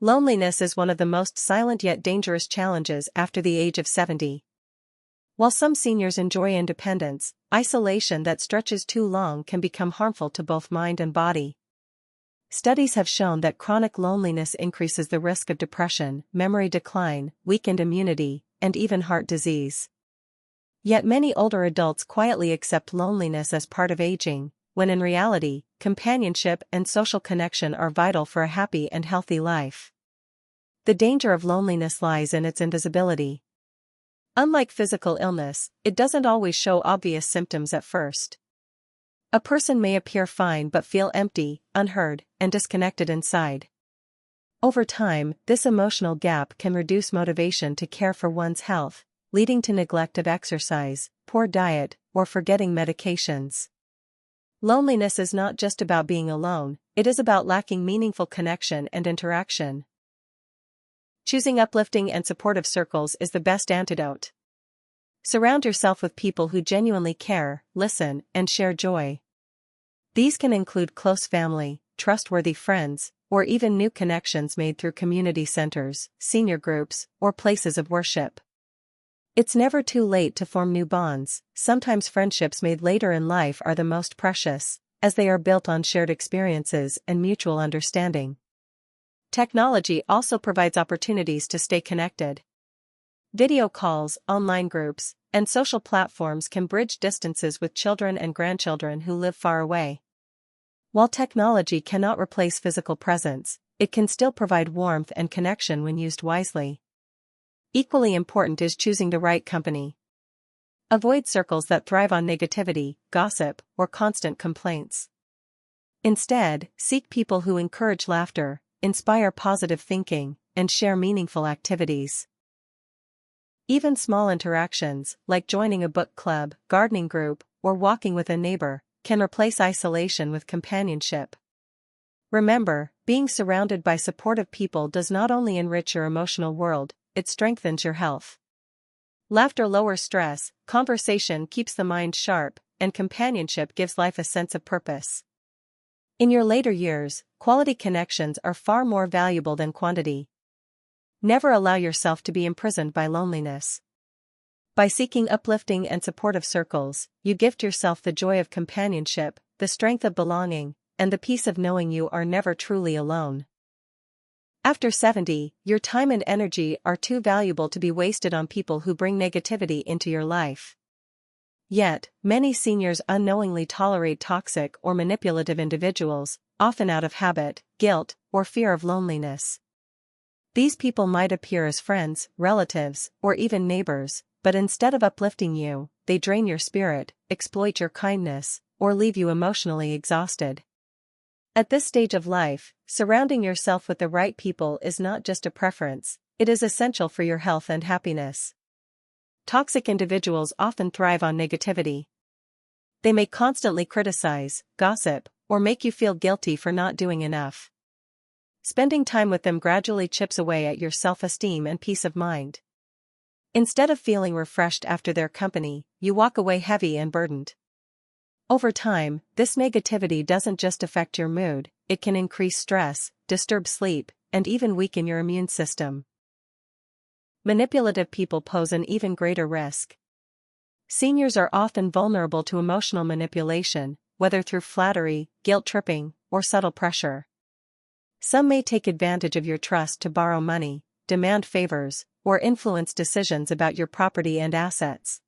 Loneliness is one of the most silent yet dangerous challenges after the age of 70. While some seniors enjoy independence, isolation that stretches too long can become harmful to both mind and body. Studies have shown that chronic loneliness increases the risk of depression, memory decline, weakened immunity, and even heart disease. Yet many older adults quietly accept loneliness as part of aging, when in reality, companionship and social connection are vital for a happy and healthy life. The danger of loneliness lies in its invisibility. Unlike physical illness, it doesn't always show obvious symptoms at first. A person may appear fine but feel empty, unheard, and disconnected inside. Over time, this emotional gap can reduce motivation to care for one's health, leading to neglect of exercise, poor diet, or forgetting medications. Loneliness is not just about being alone, it is about lacking meaningful connection and interaction. Choosing uplifting and supportive circles is the best antidote. Surround yourself with people who genuinely care, listen, and share joy. These can include close family, trustworthy friends, or even new connections made through community centers, senior groups, or places of worship. It's never too late to form new bonds. Sometimes friendships made later in life are the most precious, as they are built on shared experiences and mutual understanding. Technology also provides opportunities to stay connected. Video calls, online groups, and social platforms can bridge distances with children and grandchildren who live far away. While technology cannot replace physical presence, it can still provide warmth and connection when used wisely. Equally important is choosing the right company. Avoid circles that thrive on negativity, gossip, or constant complaints. Instead, seek people who encourage laughter, inspire positive thinking, and share meaningful activities. Even small interactions, like joining a book club, gardening group, or walking with a neighbor, can replace isolation with companionship. Remember, being surrounded by supportive people does not only enrich your emotional world, it strengthens your health. Laughter lowers stress, conversation keeps the mind sharp, and companionship gives life a sense of purpose. In your later years, quality connections are far more valuable than quantity. Never allow yourself to be imprisoned by loneliness. By seeking uplifting and supportive circles, you gift yourself the joy of companionship, the strength of belonging, and the peace of knowing you are never truly alone. After 70, your time and energy are too valuable to be wasted on people who bring negativity into your life. Yet, many seniors unknowingly tolerate toxic or manipulative individuals, often out of habit, guilt, or fear of loneliness. These people might appear as friends, relatives, or even neighbors, but instead of uplifting you, they drain your spirit, exploit your kindness, or leave you emotionally exhausted. At this stage of life, surrounding yourself with the right people is not just a preference, it is essential for your health and happiness. Toxic individuals often thrive on negativity. They may constantly criticize, gossip, or make you feel guilty for not doing enough. Spending time with them gradually chips away at your self-esteem and peace of mind. Instead of feeling refreshed after their company, you walk away heavy and burdened. Over time, this negativity doesn't just affect your mood, it can increase stress, disturb sleep, and even weaken your immune system. Manipulative people pose an even greater risk. Seniors are often vulnerable to emotional manipulation, whether through flattery, guilt-tripping, or subtle pressure. Some may take advantage of your trust to borrow money, demand favors, or influence decisions about your property and assets.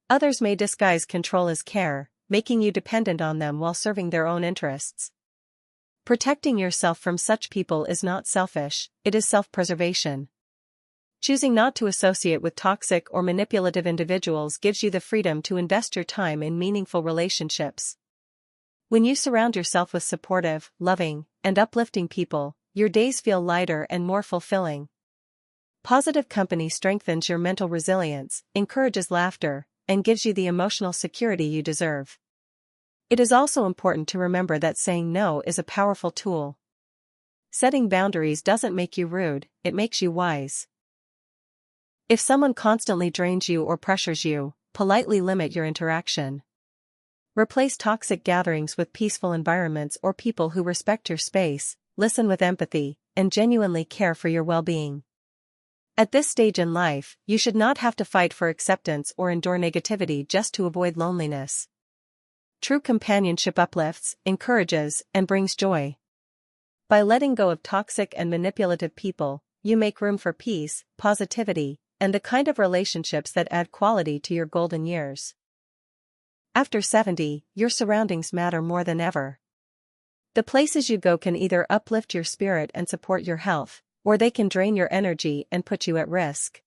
Others may disguise control as care, making you dependent on them while serving their own interests. Protecting yourself from such people is not selfish, it is self-preservation. Choosing not to associate with toxic or manipulative individuals gives you the freedom to invest your time in meaningful relationships. When you surround yourself with supportive, loving, and uplifting people, your days feel lighter and more fulfilling. Positive company strengthens your mental resilience, encourages laughter, and gives you the emotional security you deserve. It is also important to remember that saying no is a powerful tool. Setting boundaries doesn't make you rude, it makes you wise. If someone constantly drains you or pressures you, politely limit your interaction. Replace toxic gatherings with peaceful environments or people who respect your space, listen with empathy, and genuinely care for your well-being. At this stage in life, you should not have to fight for acceptance or endure negativity just to avoid loneliness. True companionship uplifts, encourages, and brings joy. By letting go of toxic and manipulative people, you make room for peace, positivity, and the kind of relationships that add quality to your golden years. After 70, your surroundings matter more than ever. The places you go can either uplift your spirit and support your health, or they can drain your energy and put you at risk.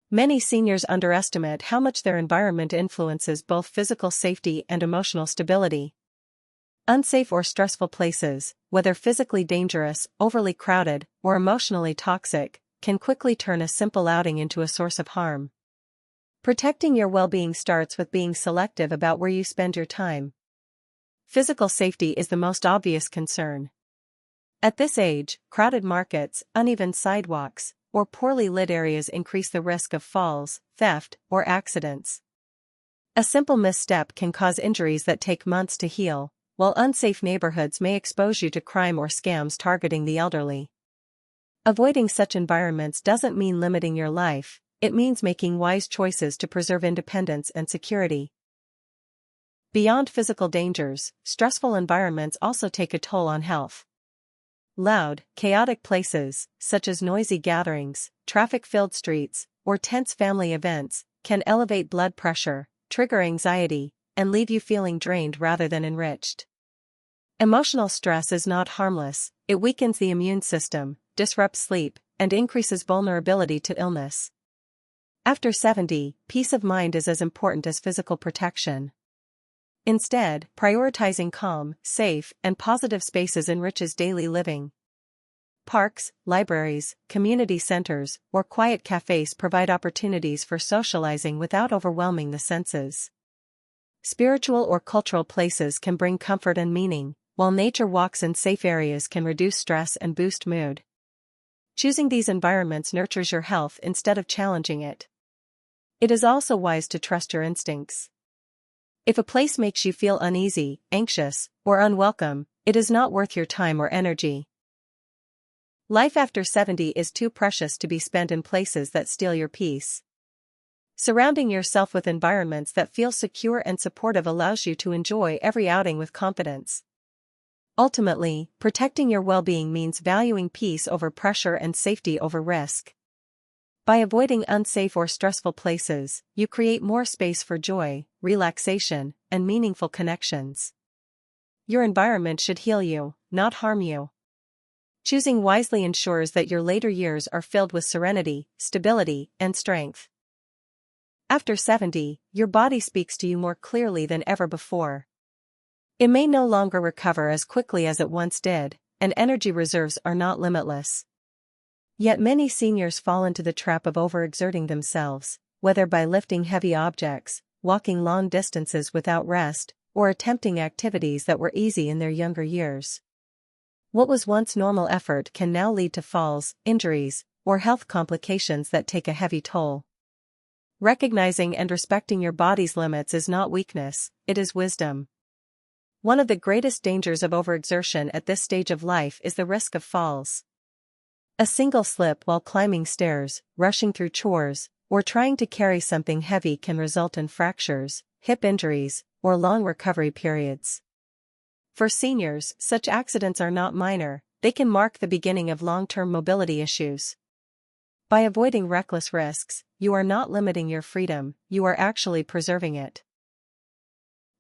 Many seniors underestimate how much their environment influences both physical safety and emotional stability. Unsafe or stressful places, whether physically dangerous, overly crowded, or emotionally toxic, can quickly turn a simple outing into a source of harm. Protecting your well-being starts with being selective about where you spend your time. Physical safety is the most obvious concern. At this age, crowded markets, uneven sidewalks, or poorly lit areas increase the risk of falls, theft, or accidents. A simple misstep can cause injuries that take months to heal, while unsafe neighborhoods may expose you to crime or scams targeting the elderly. Avoiding such environments doesn't mean limiting your life, it means making wise choices to preserve independence and security. Beyond physical dangers, stressful environments also take a toll on health. Loud, chaotic places, such as noisy gatherings, traffic-filled streets, or tense family events, can elevate blood pressure, trigger anxiety, and leave you feeling drained rather than enriched. Emotional stress is not harmless, it weakens the immune system, disrupts sleep, and increases vulnerability to illness. After 70, peace of mind is as important as physical protection. Instead, prioritizing calm, safe, and positive spaces enriches daily living. Parks, libraries, community centers, or quiet cafes provide opportunities for socializing without overwhelming the senses. Spiritual or cultural places can bring comfort and meaning, while nature walks in safe areas can reduce stress and boost mood. Choosing these environments nurtures your health instead of challenging it. It is also wise to trust your instincts. If a place makes you feel uneasy, anxious, or unwelcome, it is not worth your time or energy. Life after 70 is too precious to be spent in places that steal your peace. Surrounding yourself with environments that feel secure and supportive allows you to enjoy every outing with confidence. Ultimately, protecting your well-being means valuing peace over pressure and safety over risk. By avoiding unsafe or stressful places, you create more space for joy, relaxation, and meaningful connections. Your environment should heal you, not harm you. Choosing wisely ensures that your later years are filled with serenity, stability, and strength. After 70, your body speaks to you more clearly than ever before. It may no longer recover as quickly as it once did, and energy reserves are not limitless. Yet many seniors fall into the trap of overexerting themselves, whether by lifting heavy objects, walking long distances without rest, or attempting activities that were easy in their younger years. What was once normal effort can now lead to falls, injuries, or health complications that take a heavy toll. Recognizing and respecting your body's limits is not weakness, it is wisdom. One of the greatest dangers of overexertion at this stage of life is the risk of falls. A single slip while climbing stairs, rushing through chores, or trying to carry something heavy can result in fractures, hip injuries, or long recovery periods. For seniors, such accidents are not minor, they can mark the beginning of long-term mobility issues. By avoiding reckless risks, you are not limiting your freedom, you are actually preserving it.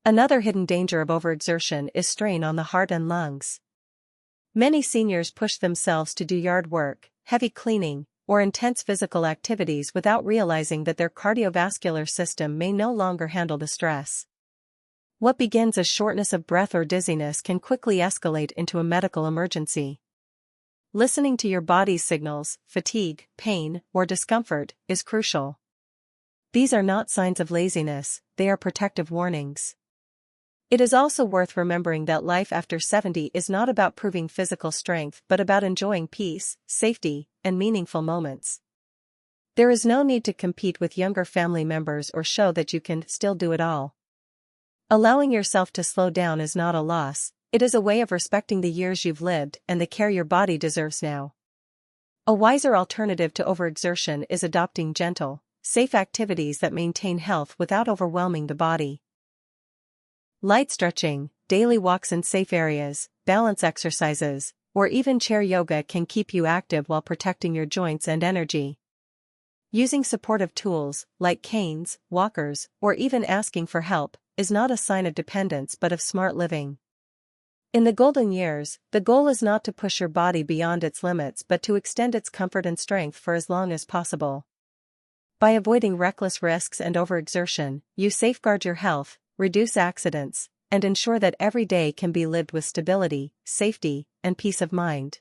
Another hidden danger of overexertion is strain on the heart and lungs. Many seniors push themselves to do yard work, heavy cleaning, or intense physical activities without realizing that their cardiovascular system may no longer handle the stress. What begins as shortness of breath or dizziness can quickly escalate into a medical emergency. Listening to your body's signals, fatigue, pain, or discomfort, is crucial. These are not signs of laziness, they are protective warnings. It is also worth remembering that life after 70 is not about proving physical strength but about enjoying peace, safety, and meaningful moments. There is no need to compete with younger family members or show that you can still do it all. Allowing yourself to slow down is not a loss, It is a way of respecting the years you've lived and the care your body deserves now. A wiser alternative to overexertion is adopting gentle, safe activities that maintain health without overwhelming the body. Light stretching, daily walks in safe areas, balance exercises, or even chair yoga can keep you active while protecting your joints and energy. Using supportive tools, like canes, walkers, or even asking for help, is not a sign of dependence but of smart living. In the golden years, the goal is not to push your body beyond its limits but to extend its comfort and strength for as long as possible. By avoiding reckless risks and overexertion, you safeguard your health, reduce accidents, and ensure that every day can be lived with stability, safety, and peace of mind.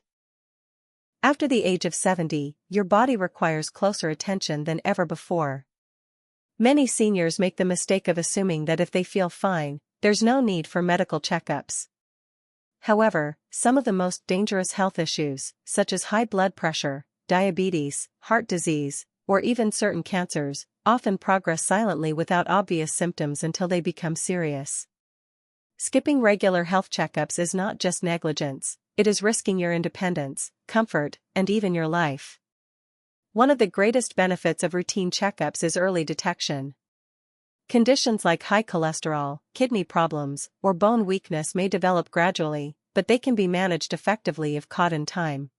After the age of 70, your body requires closer attention than ever before. Many seniors make the mistake of assuming that if they feel fine, there's no need for medical checkups. However, some of the most dangerous health issues, such as high blood pressure, diabetes, heart disease, or even certain cancers, often progress silently without obvious symptoms until they become serious. Skipping regular health checkups is not just negligence, it is risking your independence, comfort, and even your life. One of the greatest benefits of routine checkups is early detection. Conditions like high cholesterol, kidney problems, or bone weakness may develop gradually, but they can be managed effectively if caught in time.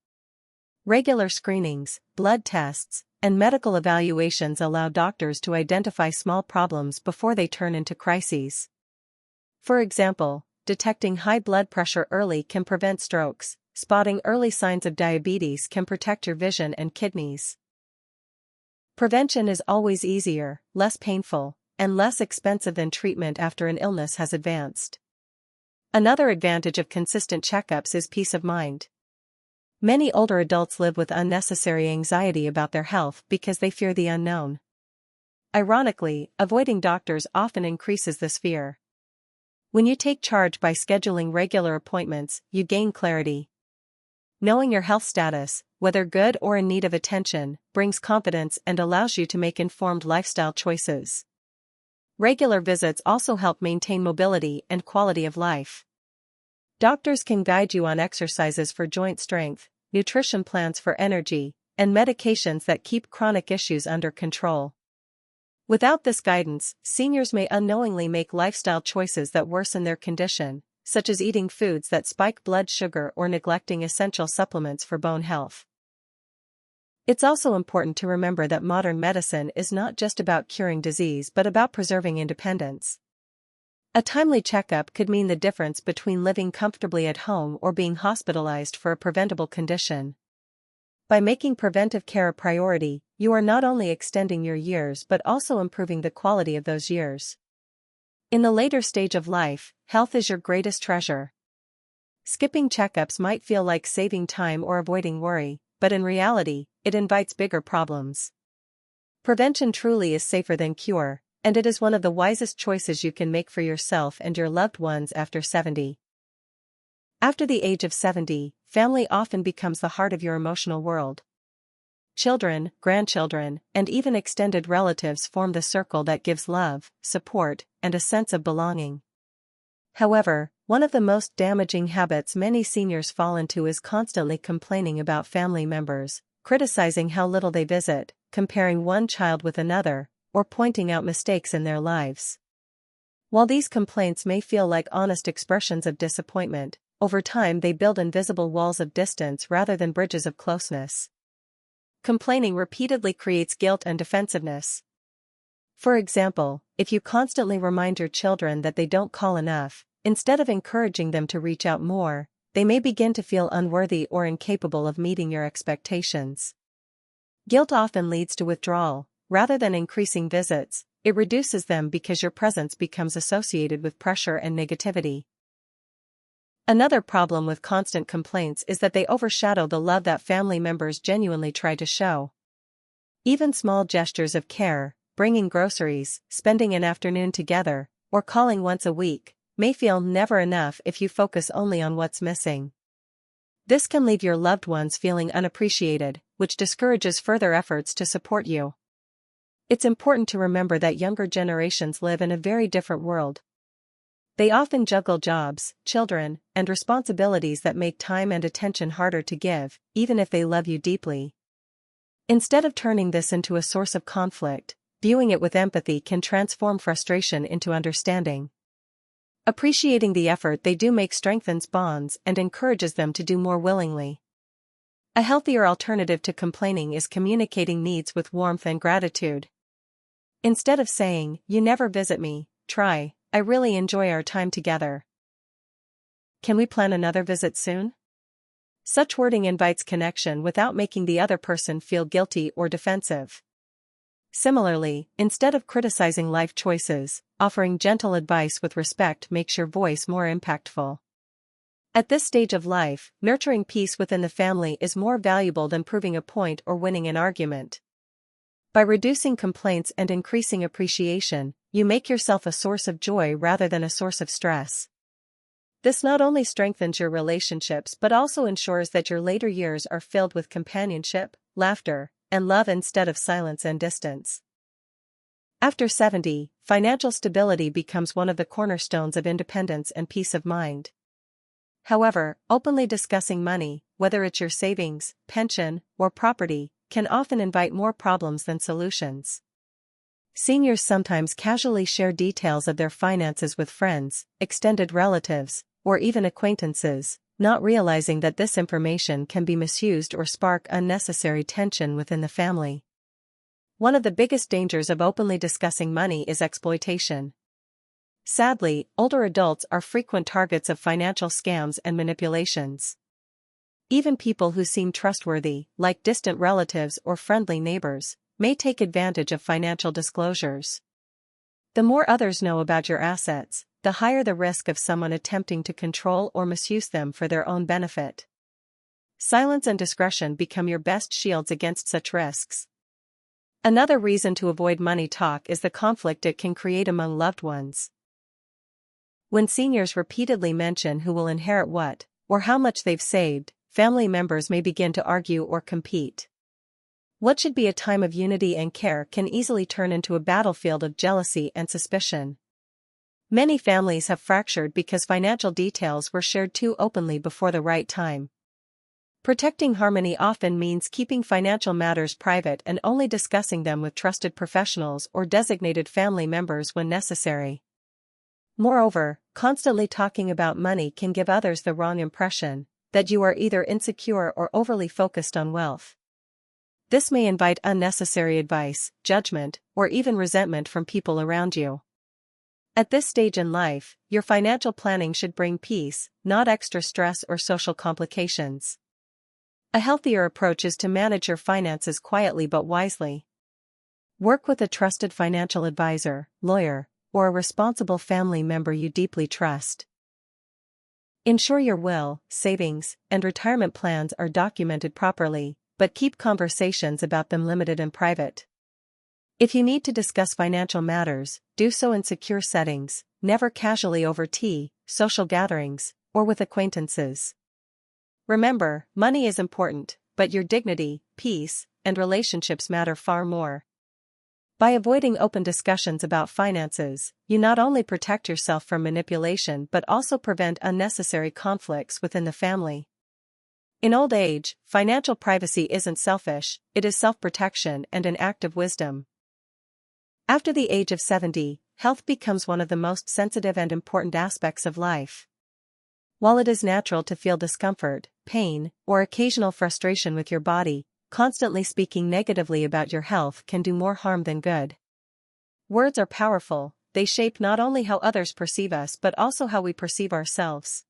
Regular screenings, blood tests, and medical evaluations allow doctors to identify small problems before they turn into crises. For example, detecting high blood pressure early can prevent strokes, spotting early signs of diabetes can protect your vision and kidneys. Prevention is always easier, less painful, and less expensive than treatment after an illness has advanced. Another advantage of consistent checkups is peace of mind. Many older adults live with unnecessary anxiety about their health because they fear the unknown. Ironically, avoiding doctors often increases this fear. When you take charge by scheduling regular appointments, you gain clarity. Knowing your health status, whether good or in need of attention, brings confidence and allows you to make informed lifestyle choices. Regular visits also help maintain mobility and quality of life. Doctors can guide you on exercises for joint strength, nutrition plans for energy, and medications that keep chronic issues under control. Without this guidance, seniors may unknowingly make lifestyle choices that worsen their condition, such as eating foods that spike blood sugar or neglecting essential supplements for bone health. It's also important to remember that modern medicine is not just about curing disease but about preserving independence. A timely checkup could mean the difference between living comfortably at home or being hospitalized for a preventable condition. By making preventive care a priority, you are not only extending your years but also improving the quality of those years. In the later stage of life, health is your greatest treasure. Skipping checkups might feel like saving time or avoiding worry, but in reality, it invites bigger problems. Prevention truly is safer than cure, and it is one of the wisest choices you can make for yourself and your loved ones after 70. After the age of 70, family often becomes the heart of your emotional world. Children, grandchildren, and even extended relatives form the circle that gives love, support, and a sense of belonging. However, one of the most damaging habits many seniors fall into is constantly complaining about family members, criticizing how little they visit, comparing one child with another, or pointing out mistakes in their lives. While these complaints may feel like honest expressions of disappointment, over time they build invisible walls of distance rather than bridges of closeness. Complaining repeatedly creates guilt and defensiveness. For example, if you constantly remind your children that they don't call enough, instead of encouraging them to reach out more, they may begin to feel unworthy or incapable of meeting your expectations. Guilt often leads to withdrawal. Rather than increasing visits, it reduces them because your presence becomes associated with pressure and negativity. Another problem with constant complaints is that they overshadow the love that family members genuinely try to show. Even small gestures of care, bringing groceries, spending an afternoon together, or calling once a week, may feel never enough if you focus only on what's missing. This can leave your loved ones feeling unappreciated, which discourages further efforts to support you. It's important to remember that younger generations live in a very different world. They often juggle jobs, children, and responsibilities that make time and attention harder to give, even if they love you deeply. Instead of turning this into a source of conflict, viewing it with empathy can transform frustration into understanding. Appreciating the effort they do make strengthens bonds and encourages them to do more willingly. A healthier alternative to complaining is communicating needs with warmth and gratitude. Instead of saying, "You never visit me," try, "I really enjoy our time together. Can we plan another visit soon?" Such wording invites connection without making the other person feel guilty or defensive. Similarly, instead of criticizing life choices, offering gentle advice with respect makes your voice more impactful. At this stage of life, nurturing peace within the family is more valuable than proving a point or winning an argument. By reducing complaints and increasing appreciation, you make yourself a source of joy rather than a source of stress. This not only strengthens your relationships but also ensures that your later years are filled with companionship, laughter, and love instead of silence and distance. After 70, financial stability becomes one of the cornerstones of independence and peace of mind. However, openly discussing money, whether it's your savings, pension, or property, can often invite more problems than solutions. Seniors sometimes casually share details of their finances with friends, extended relatives, or even acquaintances, not realizing that this information can be misused or spark unnecessary tension within the family. One of the biggest dangers of openly discussing money is exploitation. Sadly, older adults are frequent targets of financial scams and manipulations. Even people who seem trustworthy, like distant relatives or friendly neighbors, may take advantage of financial disclosures. The more others know about your assets, the higher the risk of someone attempting to control or misuse them for their own benefit. Silence and discretion become your best shields against such risks. Another reason to avoid money talk is the conflict it can create among loved ones. When seniors repeatedly mention who will inherit what, or how much they've saved, family members may begin to argue or compete. What should be a time of unity and care can easily turn into a battlefield of jealousy and suspicion. Many families have fractured because financial details were shared too openly before the right time. Protecting harmony often means keeping financial matters private and only discussing them with trusted professionals or designated family members when necessary. Moreover, constantly talking about money can give others the wrong impression that you are either insecure or overly focused on wealth. This may invite unnecessary advice, judgment, or even resentment from people around you. At this stage in life, your financial planning should bring peace, not extra stress or social complications. A healthier approach is to manage your finances quietly but wisely. Work with a trusted financial advisor, lawyer, or a responsible family member you deeply trust. Ensure your will, savings, and retirement plans are documented properly, but keep conversations about them limited and private. If you need to discuss financial matters, do so in secure settings, never casually over tea, social gatherings, or with acquaintances. Remember, money is important, but your dignity, peace, and relationships matter far more. By avoiding open discussions about finances, you not only protect yourself from manipulation but also prevent unnecessary conflicts within the family. In old age, financial privacy isn't selfish, it is self-protection and an act of wisdom. After the age of 70, health becomes one of the most sensitive and important aspects of life. While it is natural to feel discomfort, pain, or occasional frustration with your body, constantly speaking negatively about your health can do more harm than good. Words are powerful, they shape not only how others perceive us but also how we perceive ourselves.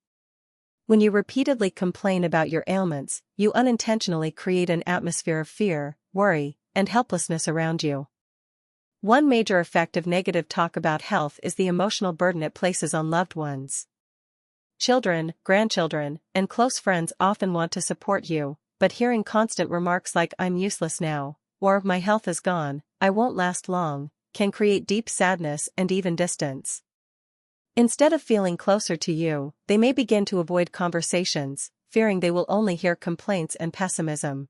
When you repeatedly complain about your ailments, you unintentionally create an atmosphere of fear, worry, and helplessness around you. One major effect of negative talk about health is the emotional burden it places on loved ones. Children, grandchildren, and close friends often want to support you, but hearing constant remarks like "I'm useless now," or "my health is gone, I won't last long," can create deep sadness and even distance. Instead of feeling closer to you, they may begin to avoid conversations, fearing they will only hear complaints and pessimism.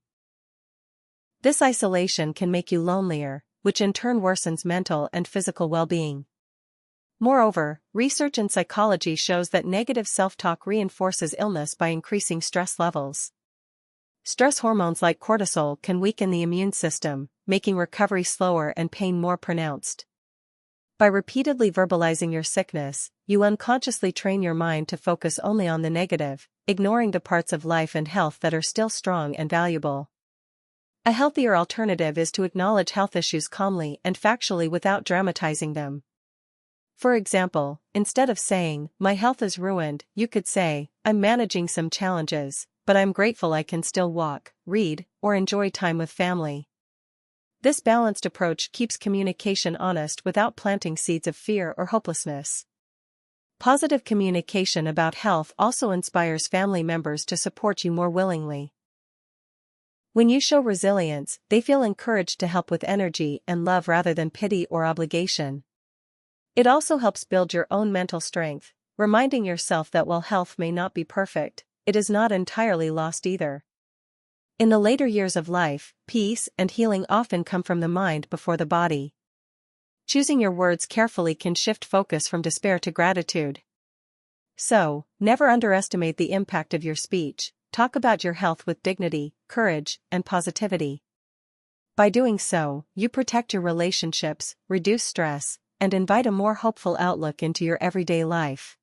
This isolation can make you lonelier, which in turn worsens mental and physical well-being. Moreover, research in psychology shows that negative self-talk reinforces illness by increasing stress levels. Stress hormones like cortisol can weaken the immune system, making recovery slower and pain more pronounced. By repeatedly verbalizing your sickness, you unconsciously train your mind to focus only on the negative, ignoring the parts of life and health that are still strong and valuable. A healthier alternative is to acknowledge health issues calmly and factually without dramatizing them. For example, instead of saying, "My health is ruined," you could say, "I'm managing some challenges, but I'm grateful I can still walk, read, or enjoy time with family." This balanced approach keeps communication honest without planting seeds of fear or hopelessness. Positive communication about health also inspires family members to support you more willingly. When you show resilience, they feel encouraged to help with energy and love rather than pity or obligation. It also helps build your own mental strength, reminding yourself that while health may not be perfect, it is not entirely lost either. In the later years of life, peace and healing often come from the mind before the body. Choosing your words carefully can shift focus from despair to gratitude. So, never underestimate the impact of your speech. Talk about your health with dignity, courage, and positivity. By doing so, you protect your relationships, reduce stress, and invite a more hopeful outlook into your everyday life.